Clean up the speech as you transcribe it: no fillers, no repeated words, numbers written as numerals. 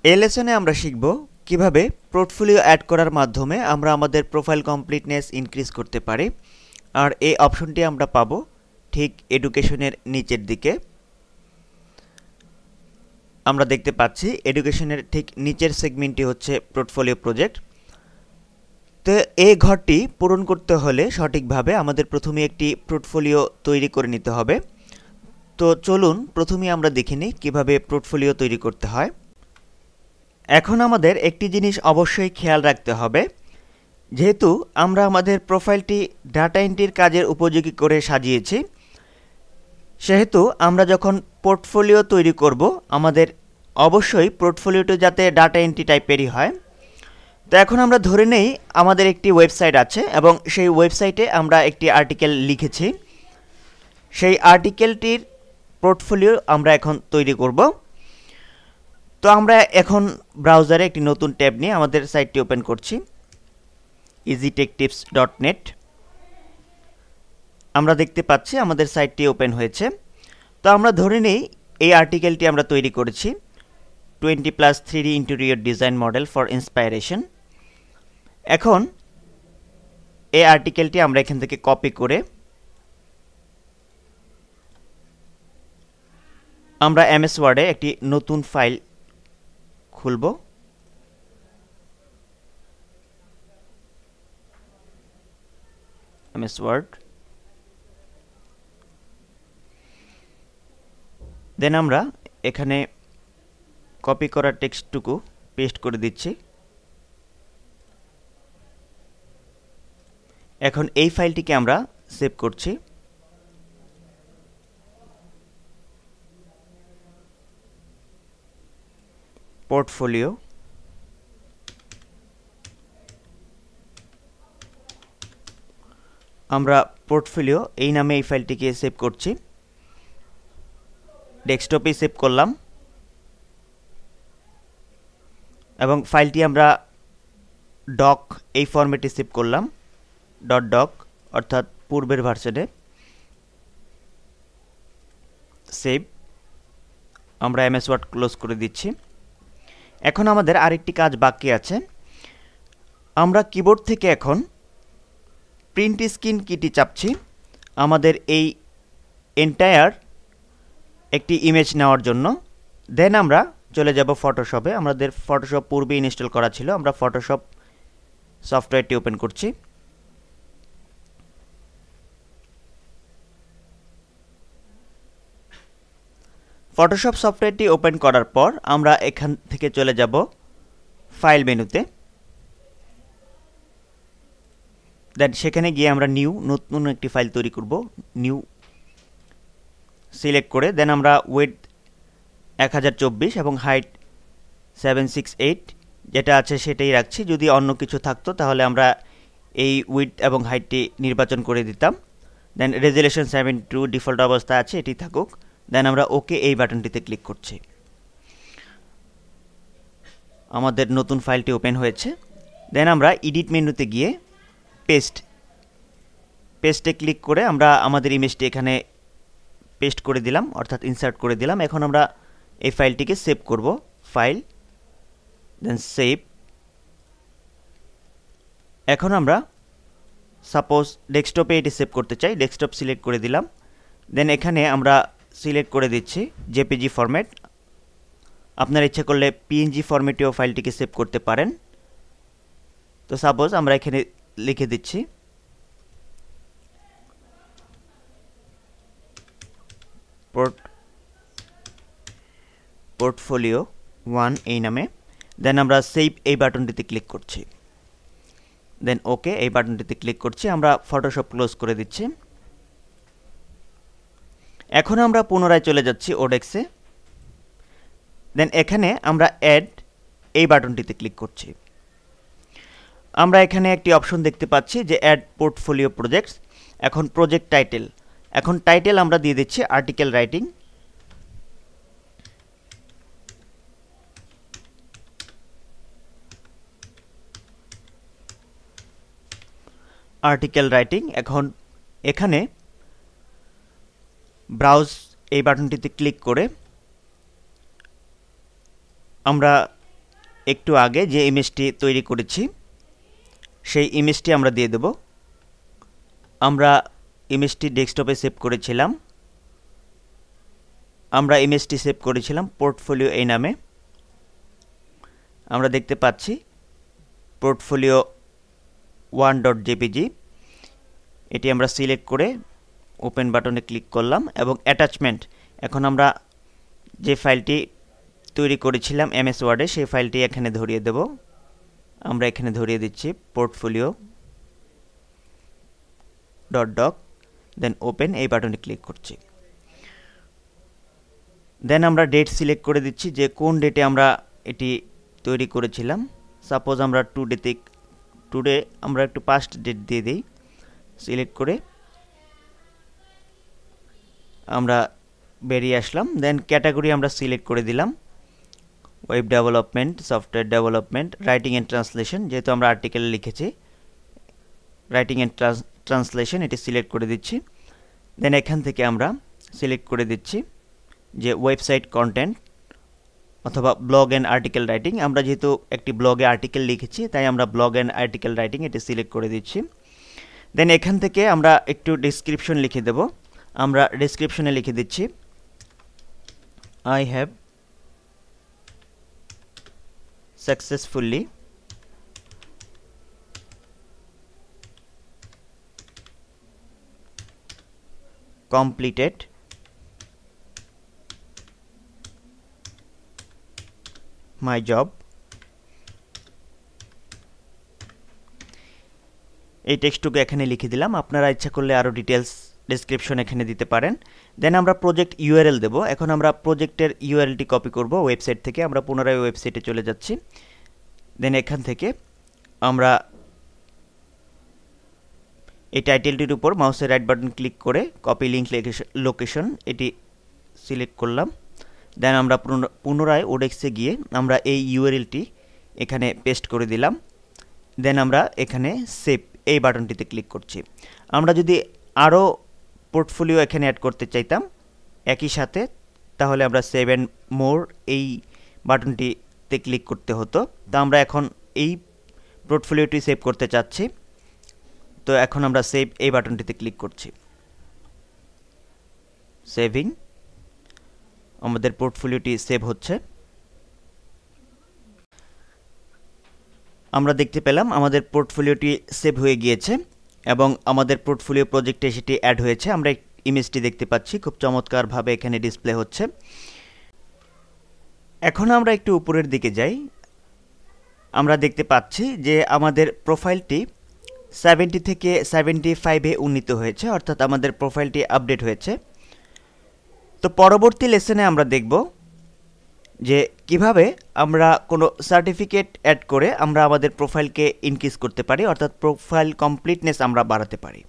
এই লেসনে আমরা শিখব কিভাবে পোর্টফোলিও অ্যাড করার মাধ্যমে আমরা আমাদের প্রোফাইল কমপ্লিটনেস ইনক্রিজ করতে পারি। আর এই অপশনটি আমরা পাবো ঠিক এডুকেশনের নিচের দিকে। আমরা দেখতে পাচ্ছি এডুকেশনের ঠিক নিচের সেগমেন্টটি হচ্ছে পোর্টফোলিও প্রজেক্ট। তো এই ঘরটি পূরণ করতে হলে সঠিকভাবে আমাদের প্রথমে একটি পোর্টফোলিও তৈরি করে নিতে হবে। তো চলুন প্রথমে আমরা দেখে নিই কীভাবে পোর্টফোলিও তৈরি করতে হয়। এখন আমাদের একটি জিনিস অবশ্যই খেয়াল রাখতে হবে, যেহেতু আমরা আমাদের প্রোফাইলটি ডাটা এন্ট্রির কাজের উপযোগী করে সাজিয়েছি, সেহেতু আমরা যখন পোর্টফোলিও তৈরি করব আমাদের অবশ্যই পোর্টফোলিওটি যাতে ডাটা এন্ট্রি টাইপেরই হয়। তো এখন আমরা ধরে নেই আমাদের একটি ওয়েবসাইট আছে এবং সেই ওয়েবসাইটে আমরা একটি আর্টিকেল লিখেছি। সেই আর্টিকেলটির পোর্টফোলিও আমরা এখন তৈরি করব। তো আমরা এখন ব্রাউজারে একটি নতুন ট্যাব নিয়ে আমাদের সাইটটি ওপেন করছি, easytechtips.net। আমরা দেখতে পাচ্ছি আমাদের সাইটটি ওপেন হয়েছে। তো আমরা ধরে নেই এই আর্টিকেলটি আমরা তৈরি করেছি 20+ 3D interior design model for inspiration. এখন এই আর্টিকেলটি আমরা এখান থেকে কপি করে আমরা এমএস ওয়ার্ডে একটি নতুন ফাইল খুলব। এমএস ওয়ার্ড, দেন আমরা এখানে কপি করা টেক্সটটুকু পেস্ট করে দিচ্ছি। এখন এই ফাইলটিকে আমরা সেভ করছি। পোর্টফোলিও, আমরা পোর্টফোলিও এই নামে এই ফাইলটিকে সেভ করছি। ডেস্কটপে সেভ করলাম এবং ফাইলটি আমরা ডক এই ফরম্যাটে সেভ করলাম, .doc অর্থাৎ পূর্বের ভার্সনে। সেভ, আমরা এমএস ওয়ার্ড ক্লোজ করে দিচ্ছি। এখন আমাদের আরেকটি কাজ বাকি আছে। আমরা কিবোর্ড থেকে এখন প্রিন্ট স্ক্রিন কিটি চাপছি আমাদের এই এন্টায়ার একটি ইমেজ নেওয়ার জন্য। দেন আমরা চলে যাব ফটোশপে। আমাদের ফটোশপ পূর্বে ইনস্টল করা ছিল, আমরা ফটোশপ সফটওয়্যারটি ওপেন করছি। ফটোশপ সফটওয়্যারটি ওপেন করার পর আমরা এখান থেকে চলে যাব ফাইল মেনুতে। দেন সেখানে গিয়ে আমরা নতুন একটি ফাইল তৈরি করব। নিউ সিলেক্ট করে দেন আমরা উইডথ 1024 এবং হাইট 768 যেটা আছে সেটাই রাখছি। যদি অন্য কিছু থাকতো তাহলে আমরা এই উইডথ এবং হাইটটি নির্বাচন করে দিতাম। দেন রেজুলেশন 72 ডিফল্ট অবস্থা আছে, এটি থাকুক। দেন আমরা ওকে এই বাটনটিতে ক্লিক করছি। আমাদের নতুন ফাইলটি ওপেন হয়েছে। দেন আমরা এডিট মেনুতে গিয়ে পেস্টে ক্লিক করে আমরা আমাদের ইমেজটি এখানে পেস্ট করে দিলাম, অর্থাৎ ইনসার্ট করে দিলাম। এখন আমরা এই ফাইলটিকে সেভ করব। ফাইল, দেন সেভ। এখন আমরা সাপোজ ডেস্কটপে এটি সেভ করতে চাই, ডেস্কটপ সিলেক্ট করে দিলাম। দেন এখানে আমরা সিলেক্ট করে দিচ্ছি জেপিজি ফরম্যাট। আপনার ইচ্ছা করলে পিএনজি ফরম্যাটেও ফাইলটিকে সেভ করতে পারেন। তো সাপোজ আমরা এখানে লিখে দিচ্ছি পোর্টফোলিও 1 এই নামে। দেন আমরা সেভ এই বাটনটিতে ক্লিক করছি। দেন ওকে এই বাটনটিতে ক্লিক করছি। আমরা ফটোশপ ক্লোজ করে দিচ্ছি। এখন আমরা পুনরায় চলে যাচ্ছি ওডেক্সে। দেন এখানে আমরা অ্যাড এই বাটনটিতে ক্লিক করছি। আমরা এখানে একটি অপশন দেখতে পাচ্ছি যে অ্যাড পোর্টফোলিও প্রজেক্টস। এখন প্রজেক্ট টাইটেল, এখন টাইটেল আমরা দিয়ে দিচ্ছি আর্টিকেল রাইটিং। Article writing. এখন এখানে ব্রাউজ এই বাটনটিতে ক্লিক করে আমরা একটু আগে যে ইমেজটি তৈরি করেছি সেই ইমেজটি আমরা দিয়ে দেব। আমরা ইমেজটি ডেস্কটপে সেভ করেছিলাম। আমরা ইমেজটি সেভ করেছিলাম পোর্টফোলিও এই নামে। আমরা দেখতে পাচ্ছি পোর্টফোলিও 1.jpg। এটি আমরা সিলেক্ট করে ওপেন বাটনে ক্লিক করলাম এবং অ্যাটাচমেন্ট, এখন আমরা যে ফাইলটি তৈরি করেছিলাম এমএস ওয়ার্ডে সেই ফাইলটি এখানে ধরিয়ে দেব। আমরা এখানে ধরিয়ে দিচ্ছি পোর্টফোলিও .doc, দেন ওপেন এই বাটনে ক্লিক করছি। দেন আমরা ডেট সিলেক্ট করে দিচ্ছি যে কোন ডেটে আমরা এটি তৈরি করেছিলাম। সাপোজ আমরা টুডে আমরা একটু পাস্ট ডেট দিয়ে দিই। সিলেক্ট করে আমরা বেরিয়ে আসলাম। দেন ক্যাটাগরি আমরা সিলেক্ট করে দিলাম web development, software development, writing and translation, যেহেতু আমরা আর্টিকেলে লিখেছি রাইটিং অ্যান্ড ট্রান্সলেশন, এটি সিলেক্ট করে দিচ্ছি। দেন এখান থেকে আমরা সিলেক্ট করে দিচ্ছি যে ওয়েবসাইট কন্টেন্ট অথবা ব্লগ অ্যান্ড আর্টিকেল রাইটিং। আমরা যেহেতু একটি ব্লগে আর্টিকেল লিখেছি তাই আমরা ব্লগ অ্যান্ড আর্টিকেল রাইটিং এটি সিলেক্ট করে দিচ্ছি। দেন এখান থেকে আমরা একটু ডেসক্রিপশন লিখে দেব। আমরা ডেসক্রিপশনে লিখে দিচ্ছি I have successfully completed my job। এই টেক্সটটুকু এখানে লিখে দিলাম। আপনারা ইচ্ছা করলে আরও ডিটেলস ডেসক্রিপশন এখানে দিতে পারেন। দেন আমরা প্রজেক্ট ইউআরএল দেব। এখন আমরা প্রজেক্টের ইউআরএলটি কপি করব ওয়েবসাইট থেকে। আমরা পুনরায় ওয়েবসাইটে চলে যাচ্ছি। দেন এখান থেকে আমরা এই টাইটেলটির উপর মাউসের রাইট বাটন ক্লিক করে কপি লিঙ্ক লোকেশন এটি সিলেক্ট করলাম। দেন আমরা পুনরায় ওডেক্সে গিয়ে আমরা এই ইউআরএলটি এখানে পেস্ট করে দিলাম। দেন আমরা এখানে সেভ এই বাটনটিতে ক্লিক করছি। আমরা যদি আরও পোর্টফোলিও এখানে অ্যাড করতে চাইতাম একই সাথে, তাহলে আমরা সেভ অ্যান্ড মোর এই বাটনটিতে ক্লিক করতে হতো। তো আমরা এখন এই পোর্টফোলিওটি সেভ করতে চাচ্ছি, তো এখন আমরা সেভ এই বাটনটিতে ক্লিক করছি। সেভিং, আমাদের পোর্টফোলিওটি সেভ হচ্ছে। আমরা দেখতে পেলাম আমাদের পোর্টফোলিওটি সেভ হয়ে গিয়েছে এবং আমাদের পোর্টফোলিও প্রজেক্টে সেটি অ্যাড হয়েছে। আমরা ইমেজটি দেখতে পাচ্ছি, খুব চমৎকারভাবে এখানে ডিসপ্লে হচ্ছে। এখন আমরা একটু উপরের দিকে যাই। আমরা দেখতে পাচ্ছি যে আমাদের প্রোফাইলটি 70 থেকে 75-এ উন্নীত হয়েছে, অর্থাৎ আমাদের প্রোফাইলটি আপডেট হয়েছে। তো পরবর্তী লেসনে আমরা দেখব যে কিভাবে আমরা কোনো সার্টিফিকেট অ্যাড করে আমরা আমাদের প্রোফাইলকে ইনক্রিজ করতে পারি, অর্থাৎ প্রোফাইল কমপ্লিটনেস আমরা বাড়াতে পারি।